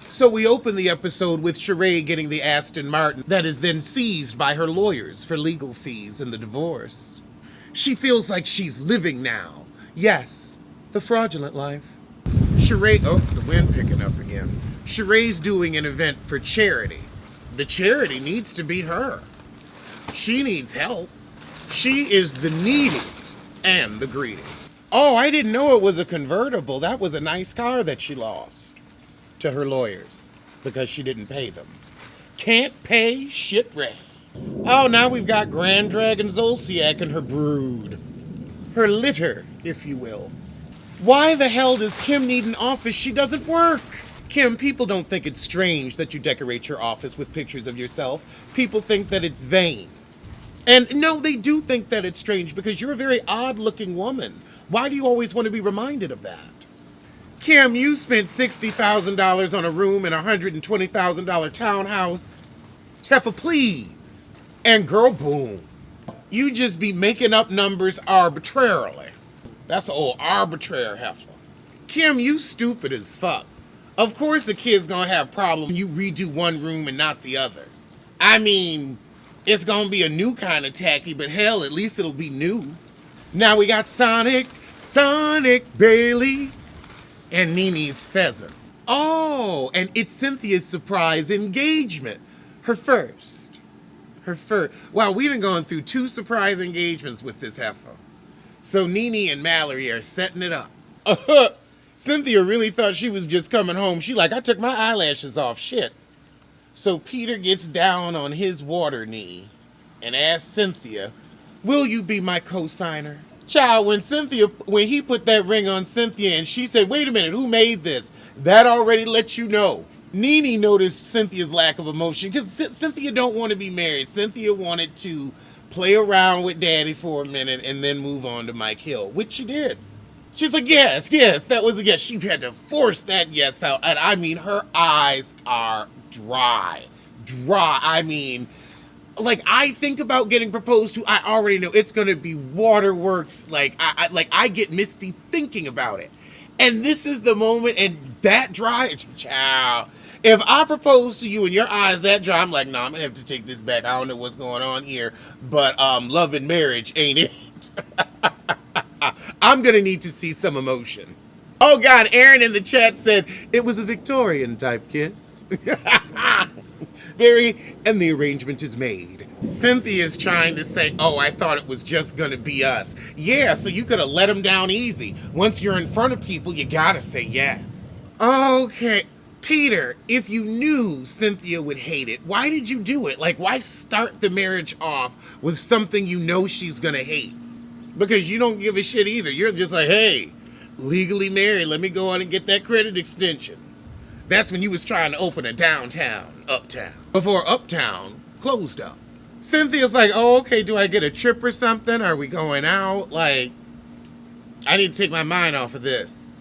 So we open the episode with Sheree getting the Aston Martin that is then seized by her lawyers for legal fees in the divorce. She feels like she's living now. Yes, the fraudulent life. Sheree, oh, the wind picking up again. Sheree's doing an event for charity. The charity needs to be her. She needs help. She is the needy and the greedy. Oh, I didn't know it was a convertible. That was a nice car that she lost to her lawyers because she didn't pay them. Can't pay shit Ray. Oh, now we've got Grand Dragon Zolciak and her brood. Her litter, if you will. Why the hell does Kim need an office she doesn't work? Kim, people don't think it's strange that you decorate your office with pictures of yourself. People think that it's vain. And no, they do think that it's strange because you're a very odd-looking woman. Why do you always want to be reminded of that? Kim, you spent $60,000 on a room in a $120,000 townhouse. Heffa, please. And girl, boom. You just be making up numbers arbitrarily. That's an old arbitrary heifer. Kim, you stupid as fuck. Of course the kid's gonna have problems when you redo one room and not the other. I mean, it's gonna be a new kind of tacky, but hell, at least it'll be new. Now we got Sonic Bailey, and Nene's pheasant. Oh, and it's Cynthia's surprise engagement. Her first. Wow, we done gone through 2 surprise engagements with this heifer. So Nene and Mallory are setting it up. Cynthia really thought she was just coming home. She like, I took my eyelashes off, shit. So Peter gets down on his water knee and asks Cynthia, will you be my co-signer? Child, when he put that ring on Cynthia and she said, wait a minute, who made this? That already lets you know. Nene noticed Cynthia's lack of emotion because Cynthia don't want to be married. Cynthia wanted to play around with Daddy for a minute and then move on to Mike Hill, which she did. She's like, yes, that was a yes. She had to force that yes out. And I mean, her eyes are dry. I mean, like, I think about getting proposed to, I already know it's going to be waterworks. Like, I get misty thinking about it. And this is the moment, and that dry, child. If I propose to you and your eyes that dry, I'm like, no, I'm going to have to take this back. I don't know what's going on here, but love and marriage ain't it. I'm going to need to see some emotion. Oh, God, Aaron in the chat said it was a Victorian type kiss. And the arrangement is made. Cynthia's trying to say, oh, I thought it was just going to be us. Yeah, so you could have let him down easy. Once you're in front of people, you got to say yes. Okay. Peter, if you knew Cynthia would hate it, why did you do it? Like, why start the marriage off with something you know she's gonna hate? Because you don't give a shit either. You're just like, hey, legally married, let me go on and get that credit extension. That's when you was trying to open a downtown, uptown, before uptown closed up. Cynthia's like, oh, okay, do I get a trip or something? Are we going out? Like, I need to take my mind off of this.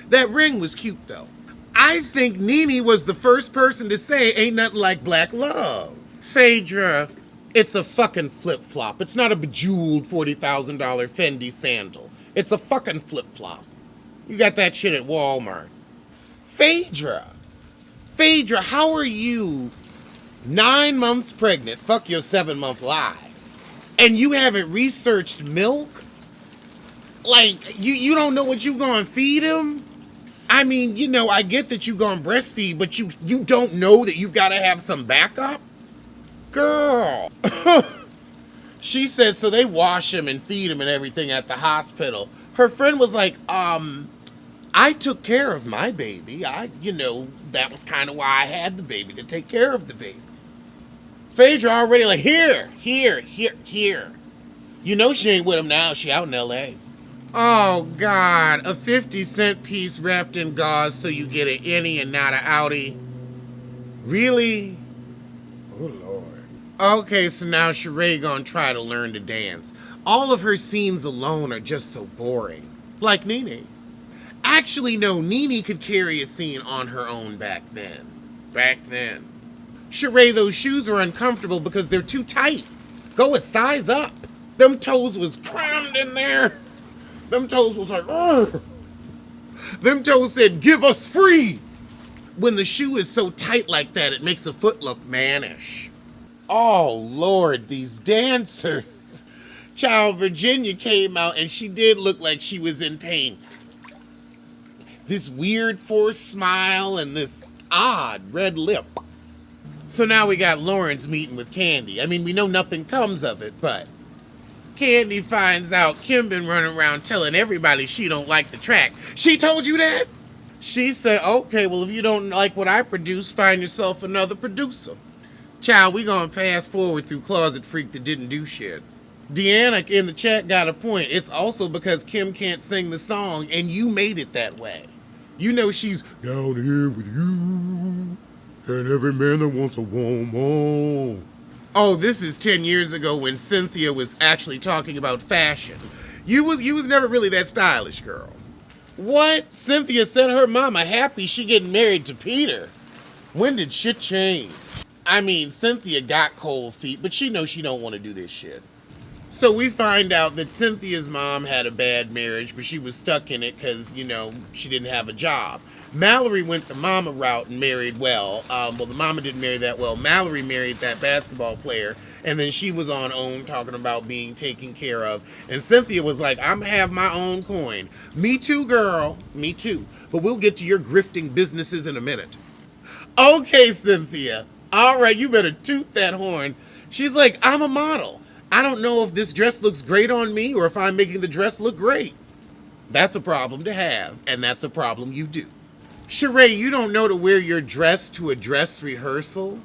That ring was cute, though. I think Nene was the first person to say ain't nothing like black love. Phaedra, it's a fucking flip-flop. It's not a bejeweled $40,000 Fendi sandal. It's a fucking flip-flop. You got that shit at Walmart. Phaedra, how are you 9 months pregnant, fuck your 7-month lie, and you haven't researched milk? Like, you don't know what you gonna feed him? I mean, you know, I get that you gonna breastfeed, but you don't know that you've got to have some backup? Girl. She says, so they wash him and feed him and everything at the hospital. Her friend was like, I took care of my baby. That was kind of why I had the baby, to take care of the baby. Phaedra already like, here. You know she ain't with him now. She out in L.A. Oh, God, a 50-cent piece wrapped in gauze so you get an innie and not an outie. Really? Oh, Lord. Okay, so now Sheree gonna try to learn to dance. All of her scenes alone are just so boring. Like Nene. Actually, no, Nene could carry a scene on her own back then. Sheree, those shoes are uncomfortable because they're too tight. Go a size up. Them toes was crammed in there. Them toes was like, ugh. Them toes said, give us free. When the shoe is so tight like that, it makes a foot look mannish. Oh, Lord, these dancers. Child, Virginia came out and she did look like she was in pain. This weird forced smile and this odd red lip. So now we got Lawrence meeting with Candy. I mean, we know nothing comes of it, but Candy finds out Kim been running around telling everybody she don't like the track. She told you that? She said, okay, well, if you don't like what I produce, find yourself another producer. Child, we gonna fast forward through Closet Freak that didn't do shit. Deanna in the chat got a point. It's also because Kim can't sing the song, and you made it that way. You know she's down here with you, and every man that wants a woman. Oh, this is 10 years ago when Cynthia was actually talking about fashion. You was never really that stylish, girl. What? Cynthia said her mama happy she getting married to Peter. When did shit change? I mean, Cynthia got cold feet, but she knows she don't want to do this shit. So we find out that Cynthia's mom had a bad marriage, but she was stuck in it because, you know, she didn't have a job. Mallory went the mama route and married well. Well, the mama didn't marry that well. Mallory married that basketball player, and then she was on OWN talking about being taken care of. And Cynthia was like, I'm going to have my own coin. Me too, girl. Me too. But we'll get to your grifting businesses in a minute. Okay, Cynthia. All right, you better toot that horn. She's like, I'm a model. I don't know if this dress looks great on me or if I'm making the dress look great. That's a problem to have, and that's a problem you do. Sheree, you don't know to wear your dress to a dress rehearsal?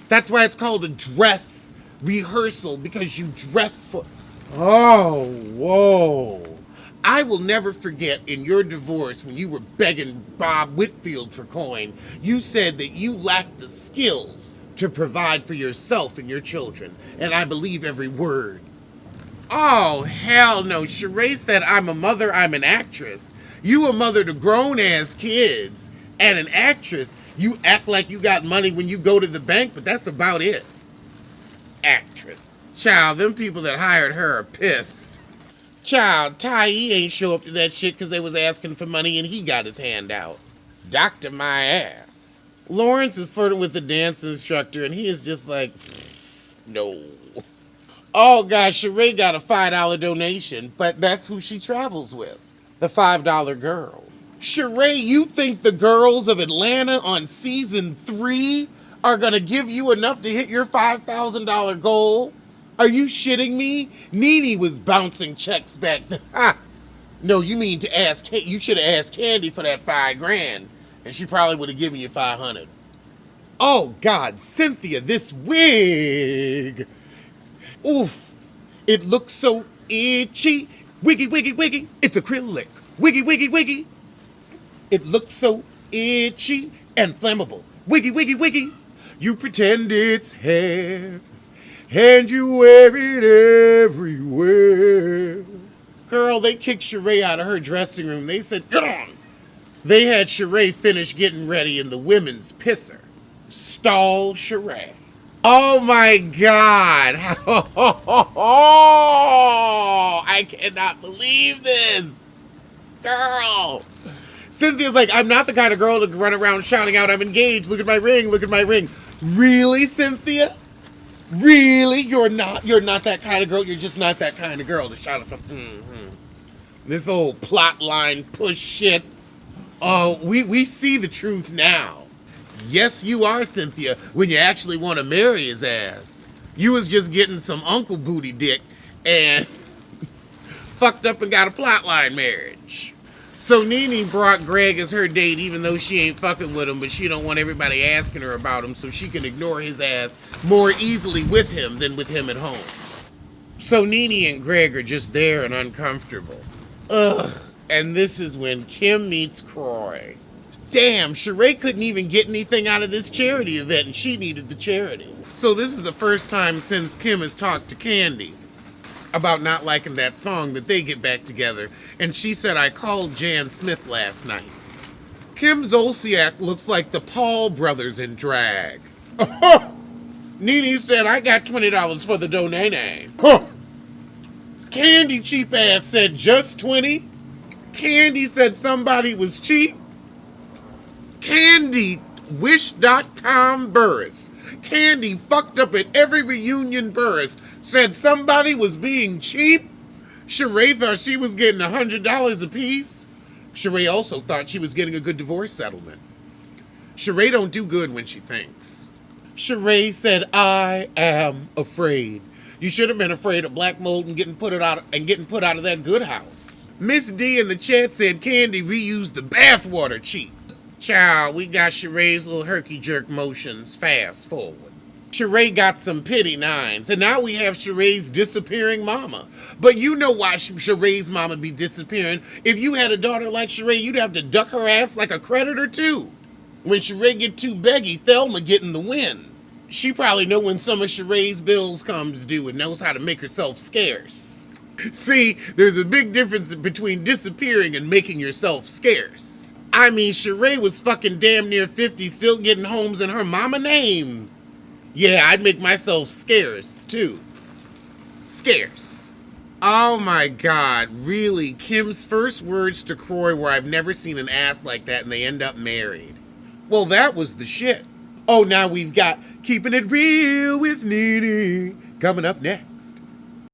That's why it's called a dress rehearsal, because you dress for... Oh, whoa. I will never forget in your divorce when you were begging Bob Whitfield for coin, you said that you lacked the skills to provide for yourself and your children, and I believe every word. Oh, hell no. Sheree said, I'm a mother, I'm an actress. You a mother to grown-ass kids, and an actress. You act like you got money when you go to the bank, but that's about it. Actress. Child, them people that hired her are pissed. Child, Ty ain't show up to that shit because they was asking for money and he got his hand out. Doctor my ass. Lawrence is flirting with the dance instructor and he is just like, no. Oh gosh, Sheree got a $5 donation, but that's who she travels with. The $5 girl. Sheree, you think the girls of Atlanta on season 3 are gonna give you enough to hit your $5,000 goal? Are you shitting me? Nene was bouncing checks back. No, you mean to ask, you should have asked Candy for that $5,000, and she probably would have given you $500. Oh God, Cynthia, this wig. Oof, it looks so itchy. Wiggy, wiggy, wiggy, it's acrylic. Wiggy, wiggy, wiggy. It looks so itchy and flammable. Wiggy, wiggy, wiggy. You pretend it's hair, and you wear it everywhere. Girl, they kicked Sheree out of her dressing room. They said, get on. They had Sheree finish getting ready in the women's pisser. Stall Sheree. Oh my God. I cannot believe this. Girl. Cynthia's like, I'm not the kind of girl to run around shouting out, I'm engaged. Look at my ring. Look at my ring. Really, Cynthia? Really? You're not that kind of girl? You're just not that kind of girl to shout out something. This old plot line push shit. Oh, we see the truth now. Yes, you are, Cynthia, when you actually want to marry his ass. You was just getting some uncle booty dick and fucked up and got a plotline marriage. So Nene brought Greg as her date even though she ain't fucking with him, but she don't want everybody asking her about him so she can ignore his ass more easily with him than with him at home. So Nene and Greg are just there and uncomfortable. Ugh. And this is when Kim meets Croy. Damn, Sheree couldn't even get anything out of this charity event and she needed the charity. So this is the first time since Kim has talked to Candy about not liking that song that they get back together. And she said, I called Jan Smith last night. Kim Zolciak looks like the Paul brothers in drag. Nene said, I got $20 for the donate. Candy cheap ass said just 20. Candy said somebody was cheap. Candy, Wish.com Burris. Candy fucked up at every reunion Burris. Said somebody was being cheap. Sheree thought she was getting $100 apiece. Sheree also thought she was getting a good divorce settlement. Sheree don't do good when she thinks. Sheree said, I am afraid. You should have been afraid of black mold and getting put out of that good house. Miss D in the chat said Candy reused the bathwater cheat. Child, we got Sheree's little herky-jerk motions fast forward. Sheree got some pity nines, and now we have Sheree's disappearing mama. But you know why Sheree's mama be disappearing. If you had a daughter like Sheree, you'd have to duck her ass like a creditor too. When Sheree get too beggy, Thelma get in the wind. She probably know when some of Sheree's bills comes due and knows how to make herself scarce. See, there's a big difference between disappearing and making yourself scarce. I mean, Sheree was fucking damn near 50, still getting homes in her mama name. Yeah, I'd make myself scarce, too. Scarce. Oh my God, really? Kim's first words to Croy were, I've never seen an ass like that, and they end up married. Well, that was the shit. Oh, now we've got Keeping It Real with Nene coming up next.